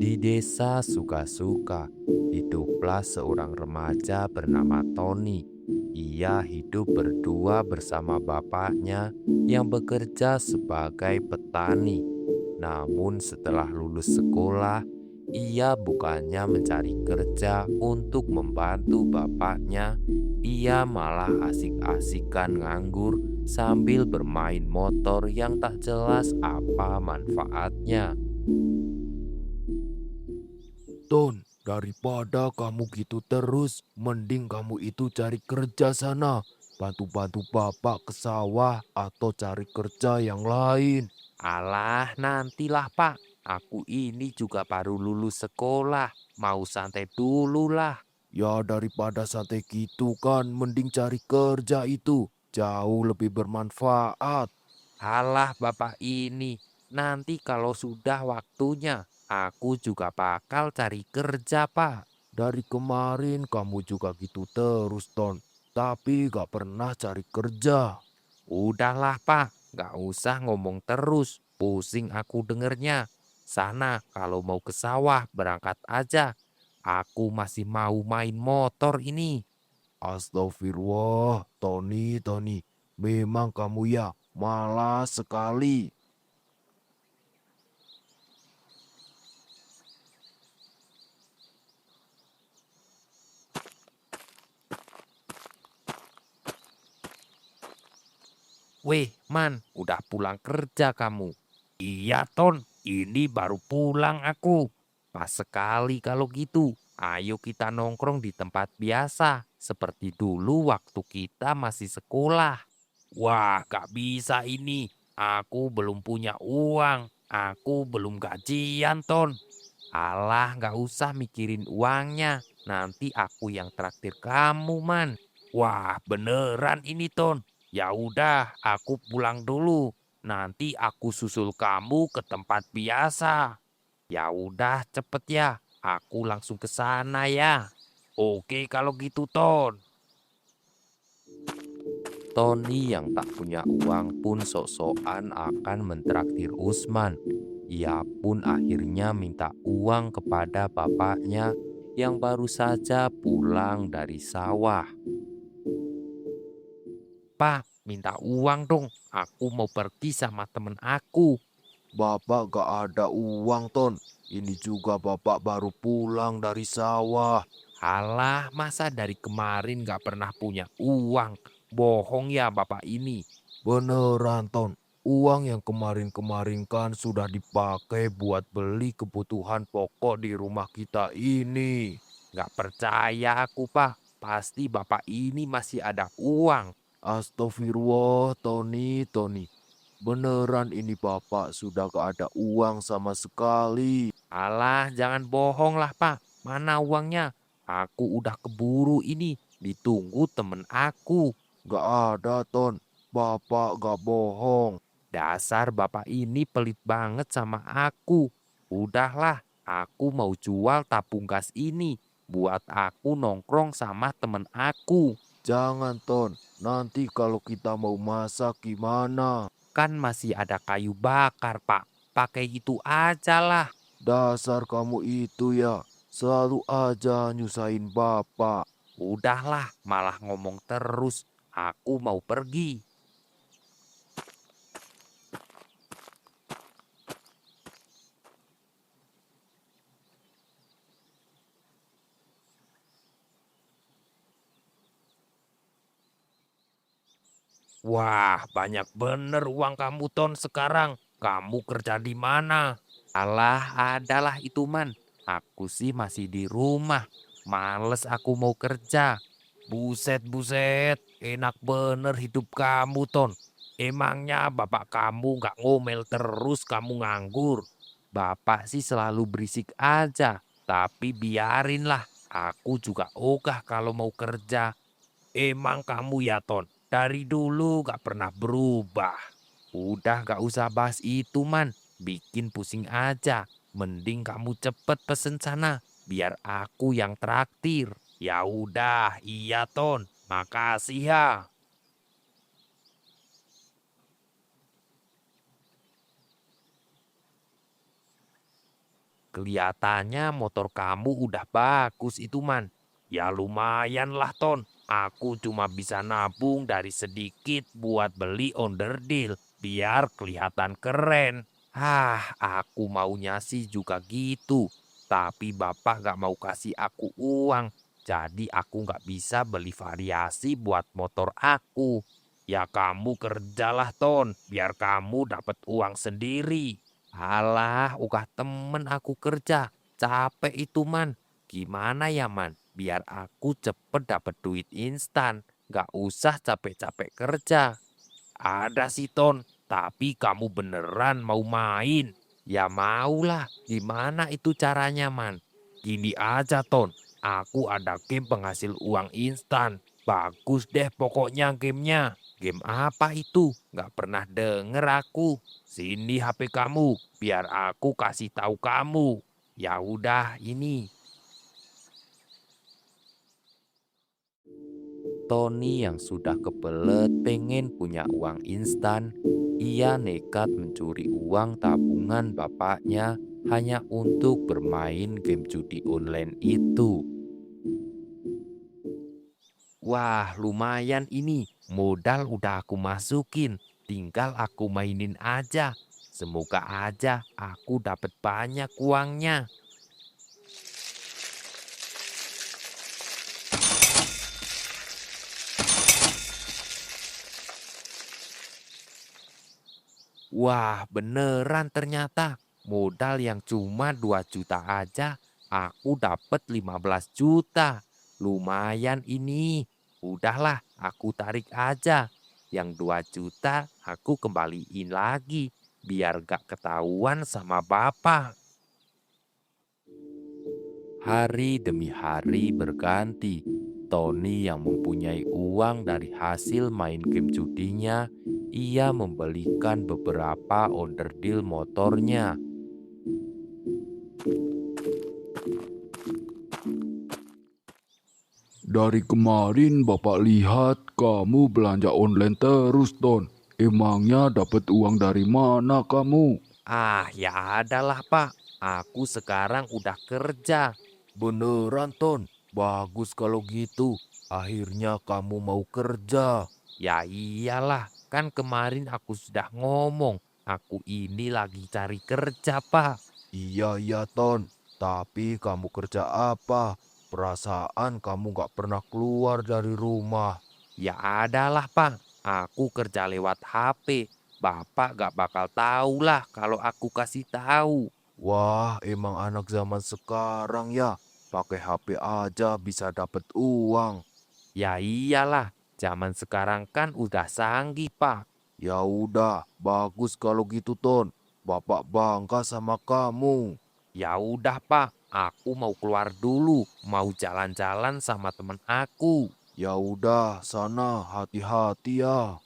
Di desa Suka-Suka, hiduplah seorang remaja bernama Tony. Ia hidup berdua bersama bapaknya yang bekerja sebagai petani. Namun setelah lulus sekolah, ia bukannya mencari kerja untuk membantu bapaknya, ia malah asik-asikan nganggur sambil bermain motor yang tak jelas apa manfaatnya. Ton, daripada kamu gitu terus, mending kamu itu cari kerja sana. Bantu-bantu bapak ke sawah atau cari kerja yang lain. Alah, nantilah Pak. Aku ini juga baru lulus sekolah. Mau santai dulu lah. Ya daripada santai gitu kan, mending cari kerja itu. Jauh lebih bermanfaat. Alah Bapak ini, nanti kalau sudah waktunya, aku juga bakal cari kerja Pak. Dari kemarin kamu juga gitu terus, Ton. Tapi gak pernah cari kerja. Udahlah Pak, gak usah ngomong terus. Pusing aku dengernya. Sana kalau mau ke sawah berangkat aja. Aku masih mau main motor ini. Astagfirullah, Tony. Memang kamu ya malas sekali. Weh, Man, udah pulang kerja kamu? Iya, Ton. Ini baru pulang aku. Pas sekali kalau gitu. Ayo kita nongkrong di tempat biasa. Seperti dulu waktu kita masih sekolah. Wah, gak bisa ini. Aku belum punya uang. Aku belum gajian, Ton. Alah, gak usah mikirin uangnya. Nanti aku yang traktir kamu, Man. Wah, beneran ini, Ton. Ya udah, aku pulang dulu. Nanti aku susul kamu ke tempat biasa. Ya udah, cepet ya. Aku langsung ke sana ya. Oke, kalau gitu, Ton. Tony yang tak punya uang pun sok-sokan akan mentraktir Usman. Ia pun akhirnya minta uang kepada bapaknya yang baru saja pulang dari sawah. Pak, minta uang dong. Aku mau pergi sama temen aku. Bapak gak ada uang, Ton. Ini juga bapak baru pulang dari sawah. Alah, masa dari kemarin gak pernah punya uang? Bohong ya bapak ini. Beneran, Ton. Uang yang kemarin-kemarin kan sudah dipakai buat beli kebutuhan pokok di rumah kita ini. Gak percaya aku, Pak. Pasti bapak ini masih ada uang. Astagfirullah, Tony. Beneran ini bapak sudah gak ada uang sama sekali. Alah, jangan bohong lah, Pak. Mana uangnya? Aku udah keburu ini. Ditunggu temen aku. Gak ada, Ton. Bapak gak bohong. Dasar bapak ini pelit banget sama aku. Udahlah, aku mau jual tabung gas ini. Buat aku nongkrong sama temen aku. Jangan, Ton. Nanti kalau kita mau masak gimana? Kan masih ada kayu bakar, Pak. Pakai itu aja lah. Dasar kamu itu ya, selalu aja nyusahin bapak. Udahlah, malah ngomong terus. Aku mau pergi. Wah, banyak bener uang kamu, Ton, sekarang. Kamu kerja di mana? Alah, adalah itu, Man. Aku sih masih di rumah. Males aku mau kerja. Buset, enak bener hidup kamu, Ton. Emangnya bapak kamu gak ngomel terus kamu nganggur? Bapak sih selalu berisik aja, tapi biarinlah. Aku juga ogah kalau mau kerja. Emang kamu ya, Ton, dari dulu gak pernah berubah. Udah gak usah bahas itu, Man. Bikin pusing aja. Mending kamu cepet pesen sana, biar aku yang traktir. Ya udah, iya, Ton. Makasih ya. Kelihatannya motor kamu udah bagus itu, Man. Ya lumayan lah, Ton. Aku cuma bisa nabung dari sedikit buat beli onderdil, biar kelihatan keren. Aku maunya sih juga gitu. Tapi bapak gak mau kasih aku uang. Jadi aku gak bisa beli variasi buat motor aku. Ya kamu kerjalah, Ton, biar kamu dapat uang sendiri. Alah, udah temen aku kerja. Capek itu, Man. Gimana ya, Man? Biar aku cepet dapat duit instan. Gak usah capek-capek kerja. Ada sih, Ton. Tapi kamu beneran mau main? Ya maulah. Gimana itu caranya, Man? Gini aja, Ton. Aku ada game penghasil uang instan. Bagus deh pokoknya gamenya. Game apa itu? Gak pernah denger aku. Sini HP kamu, biar aku kasih tahu kamu. Ya udah, ini. Tony yang sudah kebelet pengen punya uang instan, ia nekat mencuri uang tabungan bapaknya hanya untuk bermain game judi online itu. Wah, lumayan ini. Modal udah aku masukin. Tinggal aku mainin aja. Semoga aja aku dapat banyak uangnya. Wah, beneran ternyata. Modal yang cuma 2 juta aja, aku dapat 15 juta. Lumayan ini. Udahlah, aku tarik aja. Yang 2 juta aku kembaliin lagi, biar gak ketahuan sama bapak. Hari demi hari berganti. Tony yang mempunyai uang dari hasil main game judinya, ia membelikan beberapa onderdil motornya. Dari kemarin Bapak lihat kamu belanja online terus, Ton. Emangnya dapat uang dari mana kamu? Ya adalah Pak, aku sekarang udah kerja. Beneran, Ton. Bagus kalau gitu. Akhirnya kamu mau kerja. Ya iyalah, kan kemarin aku sudah ngomong, aku ini lagi cari kerja Pak. Iya, Ton. Tapi kamu kerja apa? Perasaan kamu gak pernah keluar dari rumah. Ya adalah Pak, aku kerja lewat HP. Bapak gak bakal tahu lah kalau aku kasih tahu. Wah, emang anak zaman sekarang ya. Pakai HP aja bisa dapat uang. Ya iyalah, zaman sekarang kan udah canggih Pak. Ya udah, bagus kalau gitu, Ton. Bapak bangga sama kamu. Ya udah Pak, aku mau keluar dulu, mau jalan-jalan sama temen aku. Ya udah, sana hati-hati ya.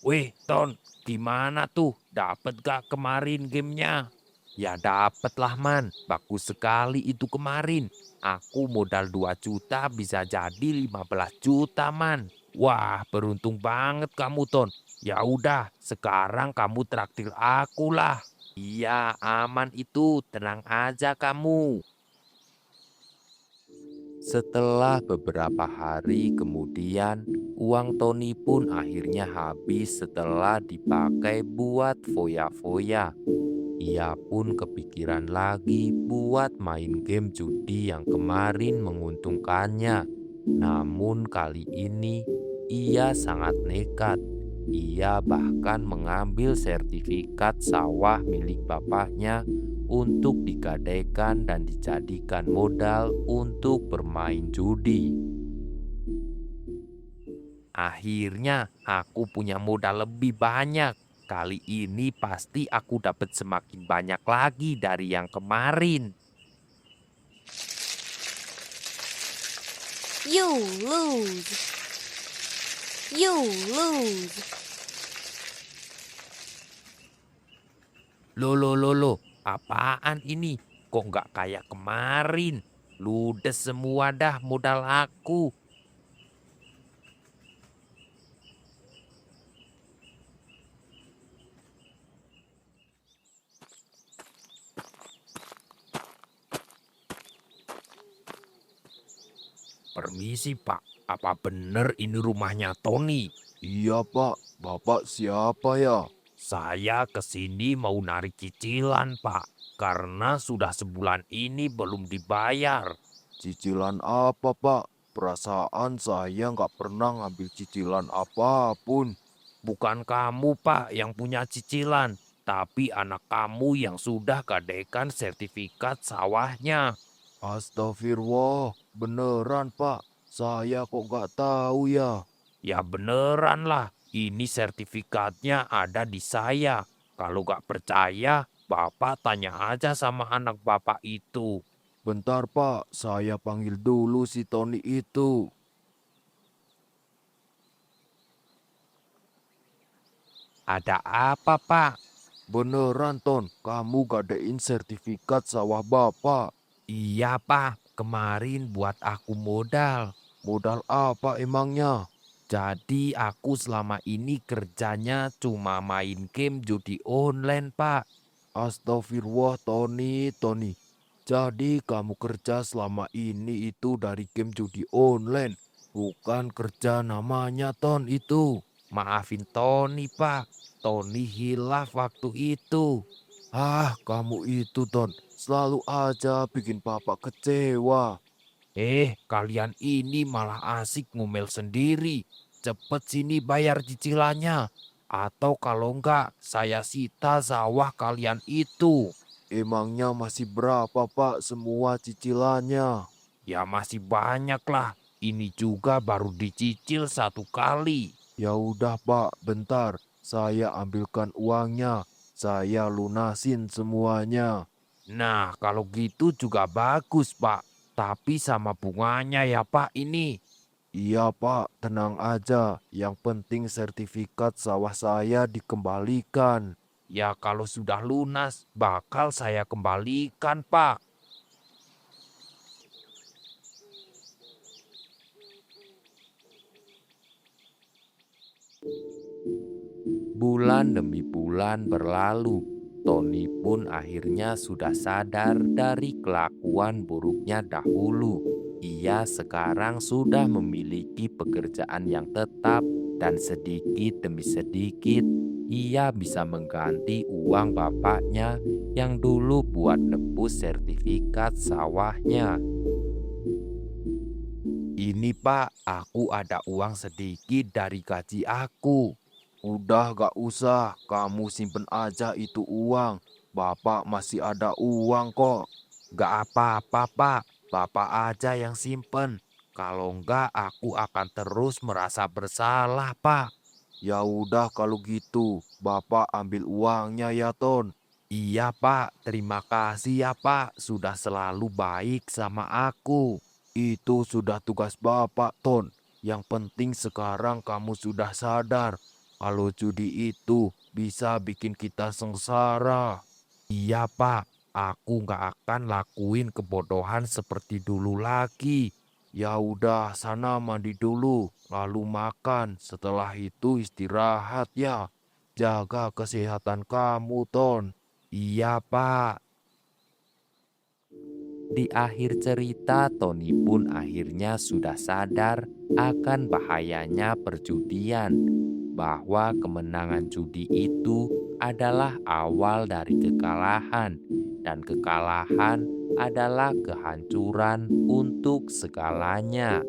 Weh, Ton, gimana tuh? Dapet gak kemarin gamenya? Ya dapet lah, Man. Bagus sekali itu kemarin. Aku modal 2 juta bisa jadi 15 juta, Man. Wah, beruntung banget kamu, Ton. Ya udah, sekarang kamu traktir aku lah. Iya, aman itu. Tenang aja kamu. Setelah beberapa hari kemudian, uang Tony pun akhirnya habis setelah dipakai buat foya-foya. Ia pun kepikiran lagi buat main game judi yang kemarin menguntungkannya. Namun kali ini ia sangat nekat. Ia bahkan mengambil sertifikat sawah milik bapaknya untuk digadaikan dan dijadikan modal untuk bermain judi. Akhirnya aku punya modal lebih banyak. Kali ini pasti aku dapat semakin banyak lagi dari yang kemarin. You lose. You lose. Loh, apaan ini? Kok nggak kayak kemarin? Ludes semua dah modal aku. Permisi Pak, apa bener ini rumahnya Tony? Iya Pak, Bapak siapa ya? Saya kesini mau narik cicilan Pak, karena sudah sebulan ini belum dibayar. Cicilan apa Pak? Perasaan saya nggak pernah ngambil cicilan apapun. Bukan kamu Pak yang punya cicilan, tapi anak kamu yang sudah gadekan sertifikat sawahnya. Astagfirullah, beneran Pak. Saya kok nggak tahu ya. Ya beneran lah, ini sertifikatnya ada di saya. Kalau gak percaya, Bapak tanya aja sama anak Bapak itu. Bentar Pak, saya panggil dulu si Tony itu. Ada apa Pak? Beneran Ton, kamu gadein sertifikat sawah Bapak. Iya Pak, kemarin buat aku modal. Modal apa emangnya? Jadi aku selama ini kerjanya cuma main game judi online Pak. Astagfirullah Tony. Jadi kamu kerja selama ini itu dari game judi online. Bukan kerja namanya Ton itu. Maafin Tony Pak, Tony hilaf waktu itu. Ah, kamu itu Ton. Selalu aja bikin Bapak kecewa. Kalian ini malah asik ngomel sendiri. Cepet sini bayar cicilannya. Atau kalau enggak, saya sita sawah kalian itu. Emangnya masih berapa Pak semua cicilannya? Ya masih banyak lah. Ini juga baru dicicil 1 kali. Ya udah Pak, bentar. Saya ambilkan uangnya. Saya lunasin semuanya. Nah, kalau gitu juga bagus, Pak. Tapi sama bunganya ya, Pak, ini. Iya Pak, tenang aja. Yang penting sertifikat sawah saya dikembalikan. Ya kalau sudah lunas, bakal saya kembalikan, Pak. Bulan demi bulan berlalu, Tony pun akhirnya sudah sadar dari kelakuan buruknya dahulu. Ia sekarang sudah memiliki pekerjaan yang tetap dan sedikit demi sedikit ia bisa mengganti uang bapaknya yang dulu buat nebus sertifikat sawahnya. Ini Pak, aku ada uang sedikit dari gaji aku. Udah gak usah, kamu simpen aja itu uang. Bapak masih ada uang kok. Gak apa-apa Pak, Bapak aja yang simpen. Kalau enggak aku akan terus merasa bersalah Pak. Ya udah kalau gitu, Bapak ambil uangnya ya Ton. Iya Pak, terima kasih ya Pak, sudah selalu baik sama aku. Itu sudah tugas Bapak Ton. Yang penting sekarang kamu sudah sadar kalau judi itu bisa bikin kita sengsara. Iya Pak, aku nggak akan lakuin kebodohan seperti dulu lagi. Ya udah, sana mandi dulu, lalu makan. Setelah itu istirahat ya. Jaga kesehatan kamu, Ton. Iya Pak. Di akhir cerita, Tony pun akhirnya sudah sadar akan bahayanya perjudian, bahwa kemenangan judi itu adalah awal dari kekalahan, dan kekalahan adalah kehancuran untuk segalanya.